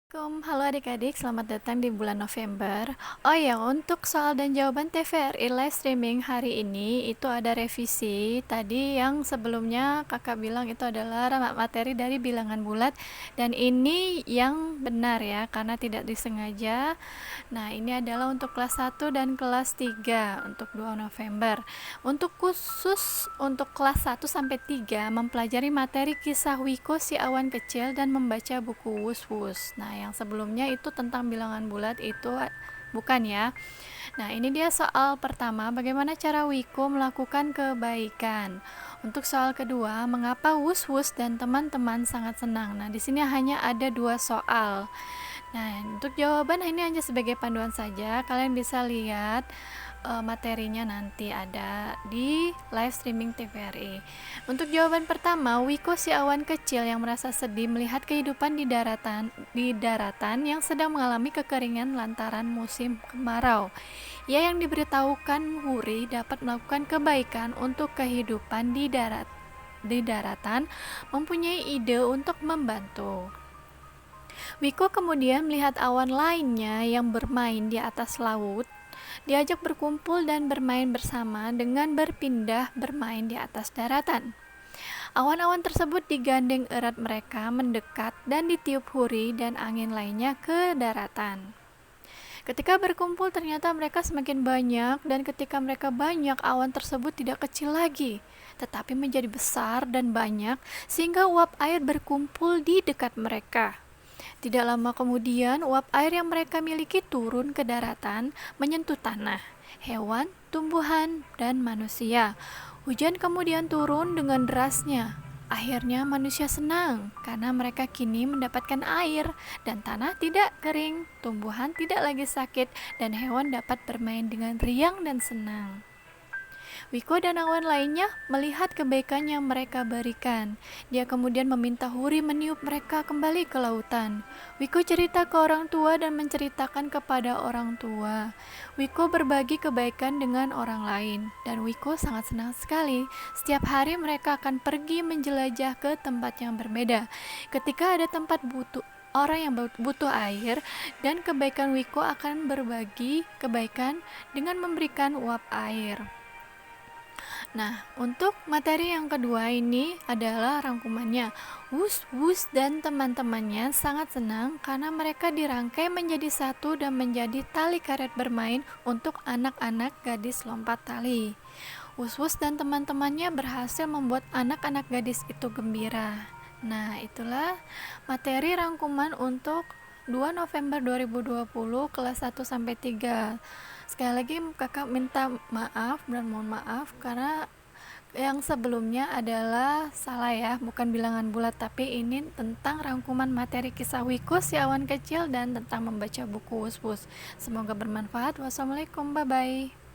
Halo adik-adik, selamat datang di bulan November. Oh ya, untuk soal dan jawaban TVRI live streaming hari ini itu ada revisi. Tadi yang sebelumnya kakak bilang itu adalah materi dari bilangan bulat, dan ini yang benar ya, karena tidak disengaja. Nah, ini adalah untuk kelas 1 dan kelas 3 untuk 2 November. Untuk khusus untuk kelas 1 sampai 3 mempelajari materi kisah Wiko si awan kecil dan membaca buku Wus-Wus. Nah, yang sebelumnya itu tentang bilangan bulat itu bukan ya. Nah, ini dia soal pertama, bagaimana cara Wiko melakukan kebaikan. Untuk soal kedua, mengapa Wus-Wus dan teman-teman sangat senang. Nah, di sini hanya ada 2 soal. Nah, untuk jawaban ini hanya sebagai panduan saja. Kalian bisa lihat materinya nanti ada di live streaming TVRI. Untuk jawaban pertama, Wiko si awan kecil yang merasa sedih melihat kehidupan di daratan yang sedang mengalami kekeringan lantaran musim kemarau. Ia yang diberitahukan Huri dapat melakukan kebaikan untuk kehidupan di daratan mempunyai ide untuk membantu. Wiko kemudian melihat awan lainnya yang bermain di atas laut. Diajak berkumpul dan bermain bersama dengan berpindah bermain di atas daratan. Awan-awan tersebut digandeng erat mereka mendekat dan ditiup Huri dan angin lainnya ke daratan. Ketika berkumpul ternyata mereka semakin banyak, dan ketika mereka banyak awan tersebut tidak kecil lagi, tetapi menjadi besar dan banyak sehingga uap air berkumpul di dekat mereka. Tidak lama kemudian, uap air yang mereka miliki turun ke daratan, menyentuh tanah, hewan, tumbuhan, dan manusia. Hujan kemudian turun dengan derasnya. Akhirnya manusia senang karena mereka kini mendapatkan air dan tanah tidak kering, tumbuhan tidak lagi sakit, dan hewan dapat bermain dengan riang dan senang. Wiko dan awan lainnya melihat kebaikan yang mereka berikan. Dia kemudian meminta Huri meniup mereka kembali ke lautan. Wiko cerita ke orang tua dan menceritakan kepada orang tua. Wiko berbagi kebaikan dengan orang lain, dan Wiko sangat senang sekali. Setiap hari mereka akan pergi menjelajah ke tempat yang berbeda. Ketika ada tempat orang yang butuh air, dan kebaikan Wiko akan berbagi kebaikan dengan memberikan uap air. Nah, untuk materi yang kedua ini adalah rangkumannya. Wus-Wus dan teman-temannya sangat senang karena mereka dirangkai menjadi satu dan menjadi tali karet bermain untuk anak-anak gadis lompat tali. Wus-Wus dan teman-temannya berhasil membuat anak-anak gadis itu gembira. Nah, itulah materi rangkuman untuk 2 November 2020 kelas 1 sampai 3. Sekali lagi kakak minta maaf dan mohon maaf karena yang sebelumnya adalah salah ya, bukan bilangan bulat, tapi ini tentang rangkuman materi kisah Wiko si awan kecil dan tentang membaca buku Wus-Wus. Semoga bermanfaat. Wassalamualaikum, bye bye.